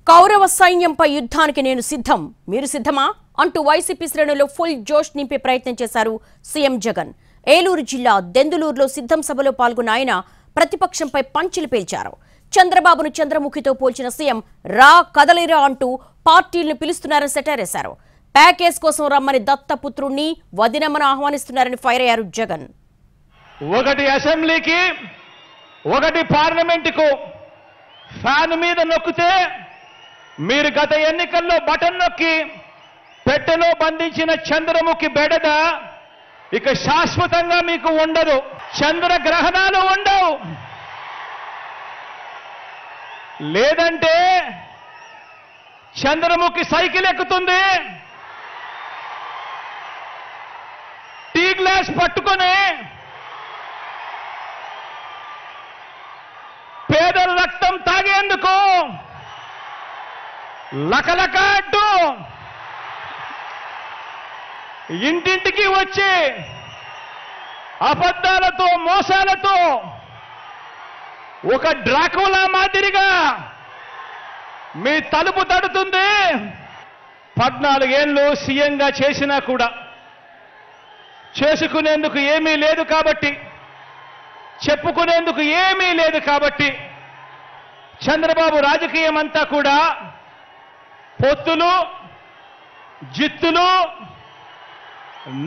కౌరవ సైన్యంపై యుద్ధానికి నేను సిద్ధం, మీరు సిద్ధమా అంటూ వైసీపీ శ్రేణుల్లో ఫుల్ జోష్ నింపే ప్రయత్నం చేశారు సీఎం జగన్. ఏలూరు జిల్లా దెందులూరులో సిద్ధం సభలో పాల్గొన్న ఆయన ప్రతిపక్షంపై పంచులు పేల్చారు. చంద్రబాబును చంద్రముఖితో పోల్చిన సీఎం రా కదలిరా అంటూ పార్టీలను పిలుస్తున్నారని సెటైరేశారు. ప్యాకేజ్ కోసం రమ్మని దత్తపుత్రుణ్ణి వదినమ్మను ఆహ్వానిస్తున్నారని ఫైర్ అయ్యారు జగన్. ఒకటి అసెంబ్లీకి ఒకటి పార్లమెంటుకు ఫ్యాన్ మీద నొక్కితే మీరు గత ఎన్నికల్లో బటన్ నొక్కి పెట్టెలో బంధించిన చంద్రముఖి బెడద ఇక శాశ్వతంగా మీకు ఉండదు. చంద్రగ్రహణాలు ఉండవు. లేదంటే చంద్రముఖి సైకిల్ ఎక్కుతుంది, టీ గ్లాస్ పట్టుకొని పేదల రక్తం తాగేందుకు లకలక అంటూ ఇంటింటికి వచ్చి అబద్ధాలతో మోసాలతో ఒక డ్రాకులా మాదిరిగా మీ తలుపు తడుతుంది. 14 ఏళ్ళు సీఎంగా చేసినా కూడా చేసుకునేందుకు ఏమీ లేదు కాబట్టి, చెప్పుకునేందుకు ఏమీ లేదు కాబట్టి చంద్రబాబు రాజకీయం అంతా కూడా పొత్తులు, జిత్తులు,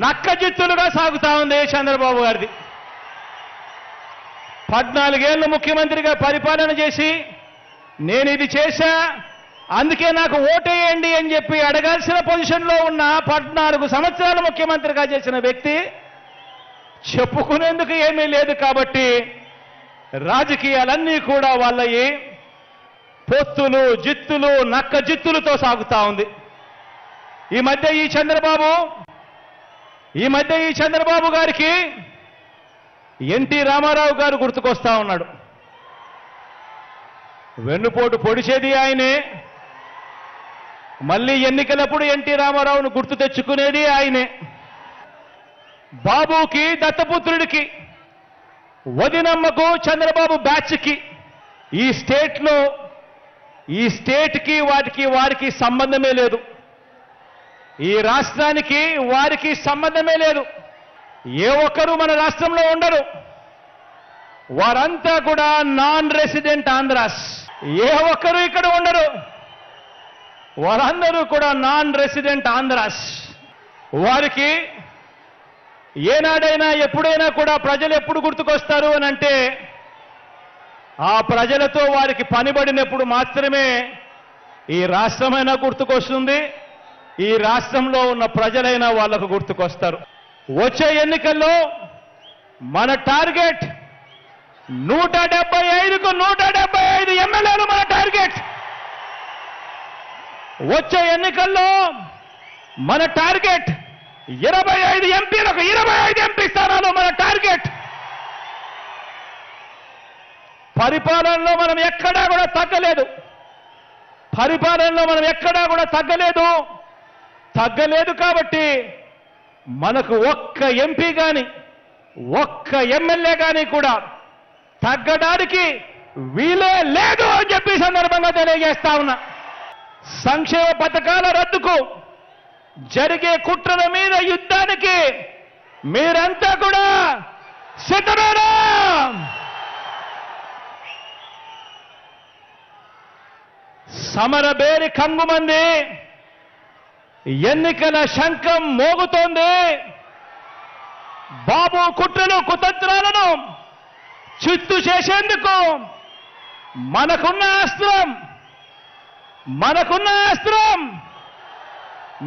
నక్క జిత్తులుగా సాగుతా ఉంది చంద్రబాబు గారిది. 14 ఏళ్ళు ముఖ్యమంత్రిగా పరిపాలన చేసి నేను ఇది చేశా, అందుకే నాకు ఓటేయండి అని చెప్పి అడగాల్సిన పొజిషన్లో ఉన్న 14 సంవత్సరాలు ముఖ్యమంత్రిగా చేసిన వ్యక్తి చెప్పుకునేందుకు ఏమీ లేదు కాబట్టి రాజకీయాలన్నీ కూడా వాళ్ళయి పొత్తులు, జిత్తులు, నక్క జిత్తులతో సాగుతా ఉంది. ఈ మధ్య ఈ చంద్రబాబు గారికి ఎన్టీ రామారావు గారు గుర్తుకొస్తా ఉన్నాడు. వెన్నుపోటు పొడిచేది ఆయనే, మళ్ళీ ఎన్నికలప్పుడు ఎన్టీ రామారావును గుర్తు తెచ్చుకునేది ఆయనే. బాబుకి, దత్తపుత్రుడికి, వదినమ్మకు, చంద్రబాబు బ్యాచ్కి ఈ స్టేట్కి వారికి సంబంధమే లేదు. ఈ రాష్ట్రానికి వారికి సంబంధమే లేదు. ఏ ఒక్కరూ మన రాష్ట్రంలో ఉండరు. వారంతా కూడా నాన్ రెసిడెంట్ ఆంధ్రాస్. ఏ ఒక్కరూ ఇక్కడ ఉండరు. వారందరూ కూడా నాన్ రెసిడెంట్ ఆంధ్రాస్. వారికి ఏనాడైనా ఎప్పుడైనా కూడా ప్రజలు ఎప్పుడు గుర్తుకొస్తారు అని అంటే ఆ ప్రజలతో వారికి పనిబడినప్పుడు మాత్రమే ఈ రాష్ట్రమైనా గుర్తుకొస్తుంది, ఈ రాష్ట్రంలో ఉన్న ప్రజలైనా వాళ్లకు గుర్తుకొస్తారు. వచ్చే ఎన్నికల్లో మన టార్గెట్ 175కు 175 ఎమ్మెల్యేలు మన టార్గెట్. వచ్చే ఎన్నికల్లో మన టార్గెట్ 25 ఎంపీలకు 25 ఎంపీ స్థానాలు మన టార్గెట్. పరిపాలనలో మనం ఎక్కడా కూడా తగ్గలేదు. తగ్గలేదు కాబట్టి మనకు ఒక్క ఎంపీ కానీ ఒక్క ఎమ్మెల్యే కానీ కూడా తగ్గడానికి వీలే లేదు అని చెప్పి సందర్భంగా తెలియజేస్తా ఉన్నా. సంక్షేమ పథకాల రద్దుకు జరిగే కుట్రల మీద యుద్ధానికి మీరంతా కూడా సిద్ధమేనా? సమరబేరి కంగుమంది, ఎన్నికల శంఖం మోగుతోంది. బాబు కుట్రలు, కుతంత్రాలను చిత్తు చేసేందుకు మనకున్న అస్త్రం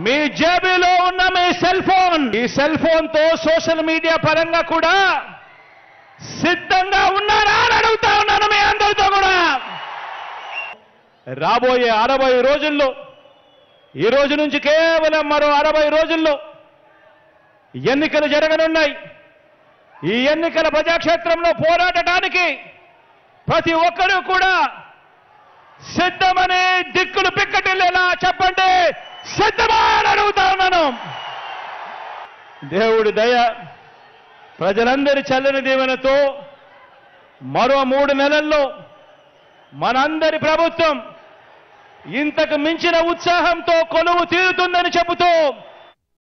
మీ జేబులో ఉన్న మీ సెల్ ఫోన్. ఈ సెల్ ఫోన్తో సోషల్ మీడియా పరంగా కూడా సిద్ధంగా ఉన్నారా అని అడుగుతా ఉన్నాను మీ అందరితో కూడా. రాబోయే 60 రోజుల్లో, ఈ రోజు నుంచి కేవలం మరో 60 రోజుల్లో ఎన్నికలు జరగనున్నాయి. ఈ ఎన్నికల ప్రజాక్షేత్రంలో పోరాడటానికి ప్రతి ఒక్కరూ కూడా సిద్ధమని దిక్కులు పిక్కటిల్లేలా చెప్పండి, సిద్ధమా అని అడుగుతా ఉన్నాను. దేవుడి దయ, ప్రజలందరి చల్లని దీవెనతో మరో 3 నెలల్లో మనందరి ప్రభుత్వం ఇంతకు మించిన ఉత్సాహంతో కొలువు తీరుతుందని చెబుతూ